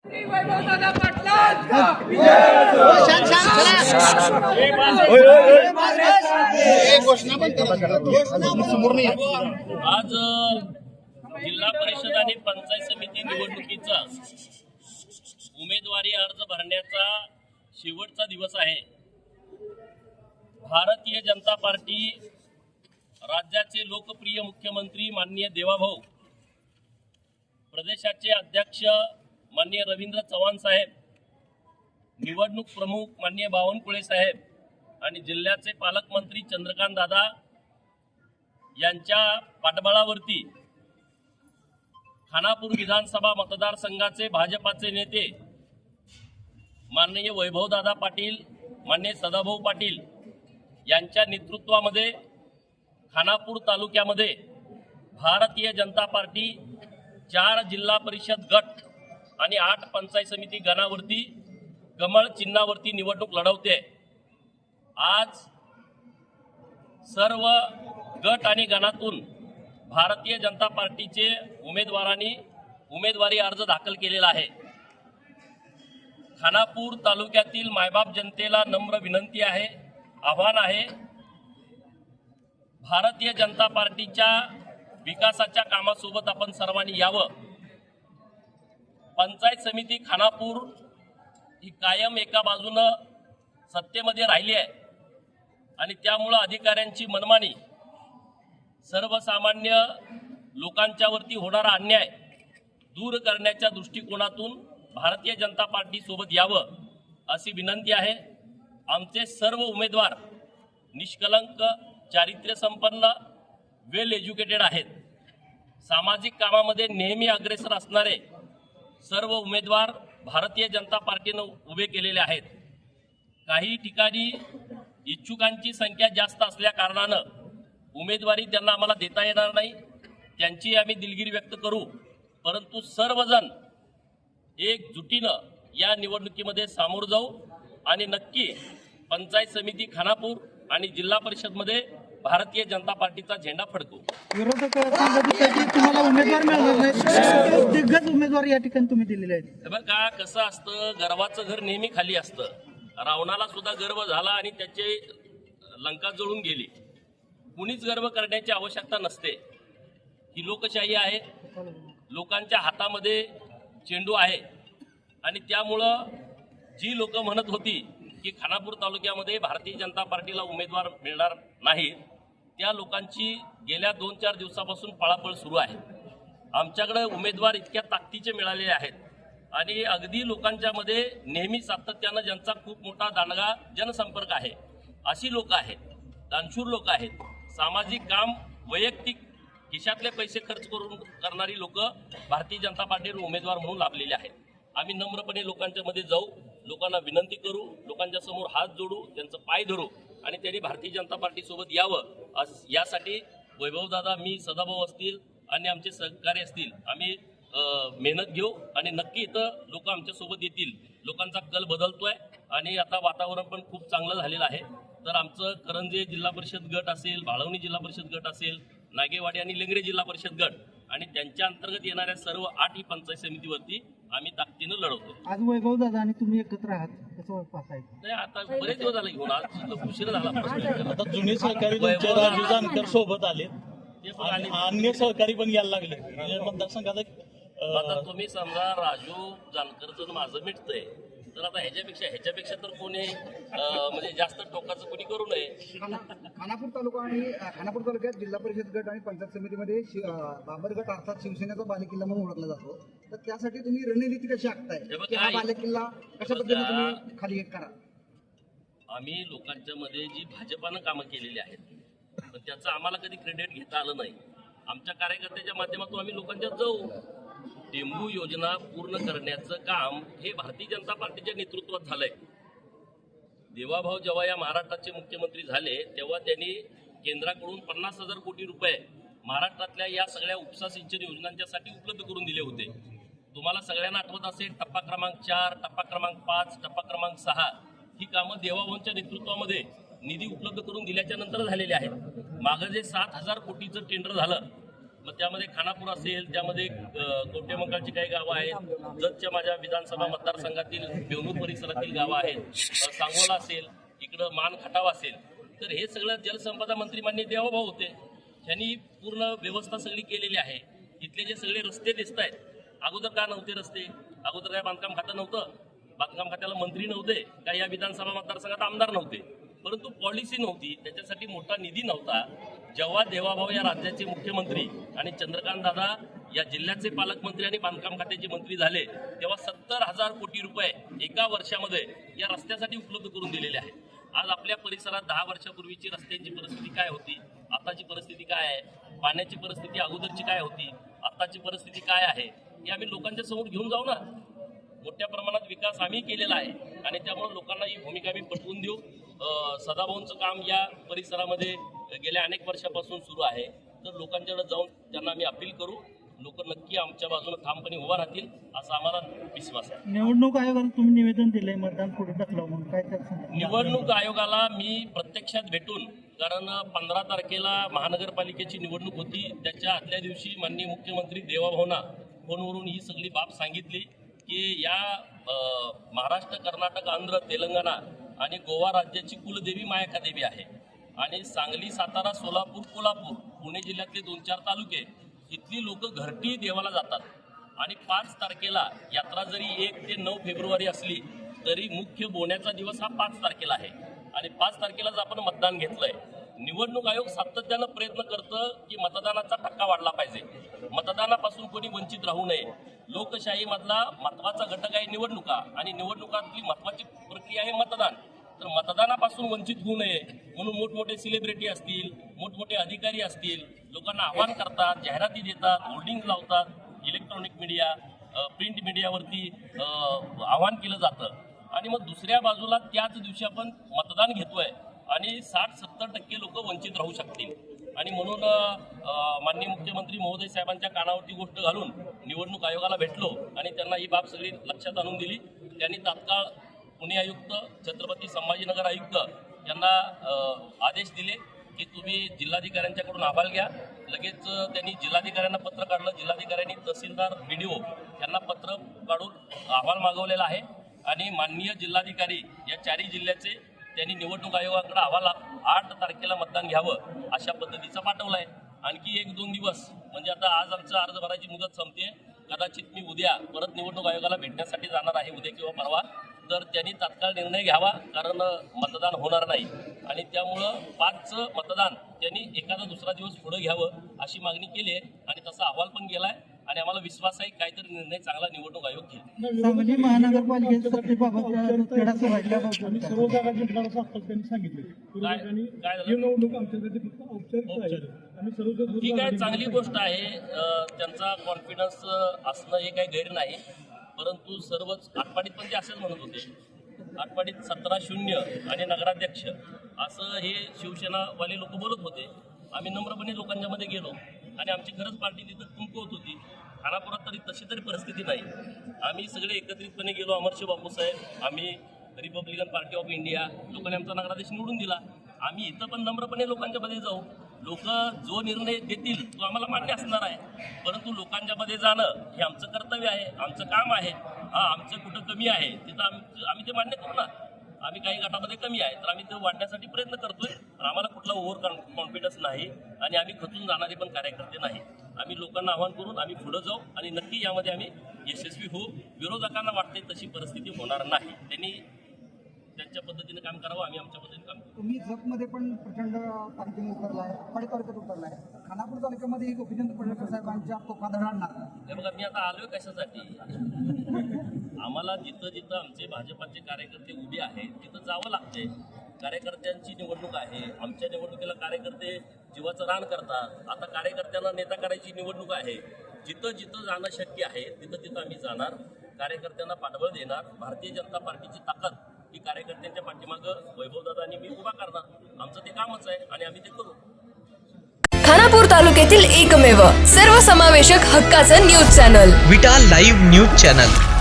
वैभवदादा पाटलांचा आज जिल्हा परिषद आणि पंचायत समिती निवडणुकीचा उमेदवारी अर्ज भरण्याचा शेवटचा दिवस आहे. भारतीय जनता पार्टी राज्याचे लोकप्रिय मुख्यमंत्री माननीय देवाभाऊ, प्रदेशाचे अध्यक्ष माननीय रवींद्र चव्हाण साहेब, निवडणूक प्रमुख माननीय बावनकुळे साहेब आणि जिल्ह्याचे पालकमंत्री चंद्रकांत दादा यांच्या पाठबळावरती खानापूर विधानसभा मतदारसंघाचे भाजपाचे नेते माननीय वैभवदादा पाटील, माननीय सदाभाऊ पाटील यांच्या नेतृत्वामध्ये खानापूर तालुक्यामध्ये भारतीय जनता पार्टी 4 जिल्हा परिषद गट आणि 8 पंचायत समिती गणावरती कमळ चिन्हावरती निवडणूक लढवते. आज सर्व गट आणि गणातून भारतीय जनता पार्टीचे उमेदवारांनी उमेदवारी अर्ज दाखल केलेला आहे. खानापूर तालुक्यातील मायबाप जनतेला नम्र विनंती आहे, आव्हान आहे, भारतीय जनता पार्टीच्या विकासाच्या कामासोबत आपण सर्वांनी यावं. पंचायत समिती खानापूर ही कायम एका बाजूनं सत्तेमध्ये राहिली आहे आणि त्यामुळं अधिकाऱ्यांची मनमानी, सर्वसामान्य लोकांच्यावरती होणारा अन्याय दूर करण्याच्या दृष्टिकोनातून भारतीय जनता पार्टी सोबत यावं अशी विनंती आहे. आमचे सर्व उमेदवार निष्कलंक, चारित्र्यसंपन्न, वेल एज्युकेटेड आहेत. सामाजिक कामामध्ये नेहमी अग्रेसर असणारे सर्व उमेदवार भारतीय जनता पार्टीनं उभे केलेले आहेत. काही ठिकाणी इच्छुकांची संख्या जास्त असल्या कारणानं उमेदवारी त्यांना आम्हाला देता येणार नाही, त्यांची आम्ही दिलगिरी व्यक्त करू. परंतु सर्वजण एकजुटीनं या निवडणुकीमध्ये सामोरं जाऊ आणि नक्की पंचायत समिती खानापूर आणि जिल्हा परिषदमध्ये भारतीय जनता पार्टीचा झेंडा फडकू. विरोधक तुम्हाला उमेदवार मिळाला नाही, दिग्गज उमेदवार या ठिकाणी तुम्ही दिलेले आहेत. बघा कसं असतं, गर्वाचं घर नेहमी खाली असतं. रावणाला सुद्धा गर्व झाला आणि त्याचे लंका जळून गेली. कुणीच गर्व करण्याची आवश्यकता नसते. ही लोकशाही आहे, लोकांच्या हातामध्ये चेंडू आहे आणि त्यामुळं जी लोक म्हणत होती की खानापूर तालुक्यामध्ये भारतीय जनता पार्टीला उमेदवार मिळणार नाही, त्या लोकांची गेल्या 2-4 दिवसापासून पळापळ सुरू आहे. आमच्याकडे उमेदवार इतक्या ताकदीचे मिळालेले आहेत आणि अगदी लोकांच्या मध्ये नेहमी सातत्यानं ज्यांचा खूप मोठा दांडगा जनसंपर्क आहे अशी लोक आहेत, दानशूर लोक आहेत. सामाजिक काम, वैयक्तिक खिशातले पैसे खर्च करून करणारी लोक भारतीय जनता पार्टीवर उमेदवार म्हणून लाभलेले आहेत. आम्ही नम्रपणे लोकांच्या मध्ये जाऊ, लोकांना विनंती करू, लोकांच्या समोर हात जोडू, त्यांचं पाय धरू आणि त्यांनी भारतीय जनता पार्टी सोबत यावं. यासाठी वैभवदादा, मी, सदाभाऊ असतील आणि आमचे सहकारी असतील, आम्ही मेहनत घेऊ आणि नक्की इथं लोक आमच्या सोबत येतील. लोकांचा कल बदलतोय आणि आता वातावरण पण खूप चांगलं झालेलं आहे. तर आमचं करंजे जिल्हा परिषद गट असेल, बाळवणी जिल्हा परिषद गट असेल, नागेवाडी आणि लेंगरे जिल्हा परिषद गट आणि त्यांच्या अंतर्गत येणाऱ्या सर्व 8 पंचायत समितीवरती आम्ही ताकदीनं लढवतो. आज वैभव दादा आणि तुम्ही एकत्र आहात, कसं पाहतायचं? नाही, आता बरेच दिवस झाले घेऊन, आज उशीर झाला. आता जुने सहकारी राजू जानकर सोबत आले, अन्य सहकारी पण यायला लागले. मतदारसंघात आता तुम्ही समजा राजू जानकरचं माझं मिटतंय, तर आता ह्याच्यापेक्षा तर कोणी म्हणजे जास्त टोकाचं कोणी करू नये. खानापूर तालुका आणि खानापूर तालुक्यात जिल्हा परिषद गट आणि पंचायत समितीमध्ये बाबर गट अर्थात शिवसेनेचा बालेकिल्ला म्हणून ओळखला जातो. तर त्यासाठी तुम्ही रणनीती कशी आखताय की हा बालेकिल्ला कशा पद्धतीने तुम्ही खाली करा? आम्ही लोकांच्या मध्ये जी भाजपानं कामं केलेली आहेत पण त्याचं आम्हाला कधी क्रेडिट घेता आलं नाही. आमच्या कार्यकर्त्याच्या माध्यमातून आम्ही लोकांच्यात जाऊ. टेंबू योजना पूर्ण करण्याचं काम हे भारतीय जनता पार्टीच्या नेतृत्वात झालंय. देवाभाऊ जेव्हा या महाराष्ट्राचे मुख्यमंत्री झाले तेव्हा त्यांनी केंद्राकडून 50,000 कोटी रुपये महाराष्ट्रातल्या या सगळ्या उपसा सिंचन योजनांच्यासाठी उपलब्ध करून दिले होते. तुम्हाला सगळ्यांना आठवत असेल, टप्पा क्रमांक 4, टप्पा क्रमांक 5, टप्पा क्रमांक 6 ही कामं देवाभाऊंच्या नेतृत्वामध्ये निधी उपलब्ध करून दिल्याच्या नंतर झालेले आहेत. मागं जे 7,000 कोटीचं टेंडर झालं मग त्यामध्ये खानापूर असेल, त्यामध्ये कवठेमंकाळची काही गावं आहेत, जतच्या माझ्या विधानसभा मतदारसंघातील बेवणूर परिसरातील गावं आहेत, सांगोला असेल, इकडं मान खटाव असेल, तर हे सगळं जलसंपदा मंत्री माननीय देवाभाऊ होते. त्यांनी पूर्ण व्यवस्था सगळी केलेली आहे. इथले जे सगळे रस्ते दिसत आहेत, अगोदर का नव्हते रस्ते? अगोदर काय बांधकाम खातं नव्हतं? बांधकाम खात्याला मंत्री नव्हते का? या विधानसभा मतदारसंघात आमदार नव्हते? परंतु पॉलिसी नव्हती, त्याच्यासाठी मोठा निधी नव्हता. जेव्हा देवाभाऊ या राज्याचे मुख्यमंत्री आणि चंद्रकांत दादा या जिल्ह्याचे पालकमंत्री आणि बांधकाम खात्याचे मंत्री झाले, तेव्हा 70,000 कोटी रुपये एका वर्षामध्ये या रस्त्यासाठी उपलब्ध करून दिलेले आहेत. आज आपल्या परिसरात 10 वर्षापूर्वीची रस्त्यांची परिस्थिती काय होती, आताची परिस्थिती काय आहे, पाण्याची परिस्थिती अगोदरची काय होती, आताची परिस्थिती काय आहे, हे आम्ही लोकांच्या समोर घेऊन जाऊ ना. मोठ्या प्रमाणात विकास आम्ही केलेला आहे आणि त्यामुळे लोकांना ही भूमिका आम्ही पटवून देऊ. सदाभाऊंचं काम या परिसरामध्ये गेल्या अनेक वर्षापासून सुरू आहे, तर लोकांच्याकडे जाऊन त्यांना आम्ही अपील करू. लोक नक्की आमच्या बाजूने ठामपणे उभा राहतील असा आम्हाला विश्वास आहे. निवडणूक आयोगाला तुम्ही निवेदन दिलंय मतदान पुढे ढकलावं म्हणून, काय त्यात निवडणूक आयोगाला मी प्रत्यक्षात भेटून, कारण 15 तारखेला महानगरपालिकेची निवडणूक होती, त्याच्या आदल्या दिवशी माननीय मुख्यमंत्री देवाभाऊंना फोनवरून ही सगळी बाब सांगितली की या महाराष्ट्र, कर्नाटक, आंध्र, तेलंगणा आणि गोवा राज्याची कुलदेवी मायकादेवी आहे आणि सांगली, सातारा, सोलापूर, कोल्हापूर, पुणे जिल्ह्यातले 2-4 तालुके, इथली लोक घरटी देवाला जातात आणि 5 तारखेला यात्रा जरी 1 ते 9 फेब्रुवारी असली तरी मुख्य बोहण्याचा दिवस हा 5 तारखेला आहे आणि 5 तारखेलाच आपण मतदान घेतलंय. निवडणूक आयोग सातत्यानं प्रयत्न करतं की मतदानाचा टक्का वाढला पाहिजे, मतदानापासून कोणी वंचित राहू नये. लोकशाहीमधला महत्वाचा घटक आहे निवडणुका आणि निवडणुकातली महत्वाची प्रक्रिया आहे मतदान. तर मतदानापासून वंचित होऊ नये म्हणून मोठमोठे सेलिब्रिटी असतील, मोठमोठे अधिकारी असतील, लोकांना आवाहन करतात, जाहिराती देतात, होर्डिंग लावतात, इलेक्ट्रॉनिक मीडिया, प्रिंट मीडियावरती आवाहन केलं जातं आणि मग दुसऱ्या बाजूला त्याच दिवशी आपण मतदान घेतोय आणि 60-70% लोक वंचित राहू शकतील. आणि म्हणून माननीय मुख्यमंत्री महोदय साहेबांच्या कानावरती गोष्ट घालून निवडणूक आयोगाला भेटलो आणि त्यांना ही बाब सगळी लक्षात आणून दिली. त्यांनी तात्काळ पुणे आयुक्त, छत्रपती संभाजीनगर आयुक्त यांना आदेश दिले की तुम्ही जिल्हाधिकाऱ्यांच्याकडून अहवाल घ्या. लगेच त्यांनी जिल्हाधिकाऱ्यांना पत्र काढलं. जिल्हाधिकाऱ्यांनी तहसीलदार, BDO यांना पत्र काढून अहवाल मागवलेला आहे आणि माननीय जिल्हाधिकारी या 4ही जिल्ह्याचे त्यांनी निवडणूक आयोगाकडे अहवाल 8 तारखेला मतदान घ्यावं अशा पद्धतीचा पाठवला आहे. आणखी 1-2 दिवस म्हणजे आता आज आमचं अर्ज भरायची मुदत संपते, कदाचित मी उद्या परत निवडणूक आयोगाला भेटण्यासाठी जाणार आहे, उद्या किंवा परवा. तर त्यांनी तात्काळ निर्णय घ्यावा, कारण मतदान होणार नाही आणि त्यामुळं 5चं मतदान त्यांनी एखादा दुसरा दिवस पुढे घ्यावं अशी मागणी केली आहे आणि तसा अहवाल पण गेला आहे आणि आम्हाला विश्वास आहे काहीतरी निर्णय चांगला निवडणूक आयोग घेईल. सांगली महानगरपालिकेच्या सत्तेबाबत तेढा सुरू सर्व जागा जिंकणार असं त्यांनी सांगितलं. काय झालं? निवडणूक आमच्यासाठी फक्त औपचारिक आणि सर्व ही काय चांगली गोष्ट आहे. त्यांचा कॉन्फिडन्स असणं हे काही गैर नाही, परंतु सर्वच आटपाडीत पण ते असेच म्हणत होते. आटपाडीत 17-0 आणि नगराध्यक्ष असं हे शिवसेनावाले लोक बोलत होते. आम्ही नम्रपणे लोकांच्या मध्ये गेलो आणि आमची खरंच पार्टी तिथं कुंकवत होती. खानापुरात तरी तशी तरी परिस्थिती नाही. आम्ही सगळे एकत्रितपणे गेलो. अमरशे बापूसाहेब, आम्ही रिपब्लिकन पार्टी ऑफ इंडिया, लोकांनी आमचा नगराध्यक्ष निवडून दिला. आम्ही इथं पण नम्रपणे लोकांच्या मध्ये जाऊ. लोक जो निर्णय देतील तो आम्हाला मान्य असणार आहे, परंतु लोकांच्या मध्ये जाणं हे आमचं कर्तव्य आहे, आमचं काम आहे. आमचं कुठं कमी आहे तिथं आम्ही ते मान्य करू ना. आम्ही काही गटामध्ये कमी आहे तर आम्ही ते वाढण्यासाठी प्रयत्न करतोय. पण आम्हाला कुठला ओव्हर कॉन्फिडन्स नाही आणि आम्ही खचून जाणारे पण कार्यकर्ते नाही. आम्ही लोकांना आवाहन करून आम्ही पुढे जाऊ आणि नक्की यामध्ये आम्ही यशस्वी होऊ. विरोधकांना वाटते तशी परिस्थिती होणार नाही. त्यांनी त्यांच्या पद्धतीने काम करावं, आम्ही आमच्या पद्धतीने काम करू. तुम्ही जपमध्ये पण प्रचंड तालुक्यात उतरलाय, आटपाडी तालुक्यात उतरलाय, खानापूर तालुक्यामध्ये गोपीचंद पडळकर साहेबांच्या तोफा धडाडणार. हे बघा, मी आता आलोय कशासाठी? आम्हाला जिथं जिथं आमचे भाजपाचे कार्यकर्ते उभे आहेत तिथं जावं लागते. कार्यकर्त्यांची निवडणूक आहे. आमच्या निवडणुकीला कार्यकर्ते जीवाचं रान करतात. आता कार्यकर्त्यांना नेता करायची निवडणूक आहे. जिथं जिथं जाणं शक्य आहे तिथं तिथं आम्ही जाणार, कार्यकर्त्यांना पाठबळ देणार. भारतीय जनता पार्टीची ताकद ही कार्यकर्त्यांच्या पाठीमागं वैभवदादा आणि मी उभा करणार. आमचं ते कामच आहे आणि आम्ही ते करू. खानापूर तालुक्यातील एकमेव सर्वसमावेशक हक्काचं न्यूज चॅनल विटा लाईव्ह न्यूज चॅनल.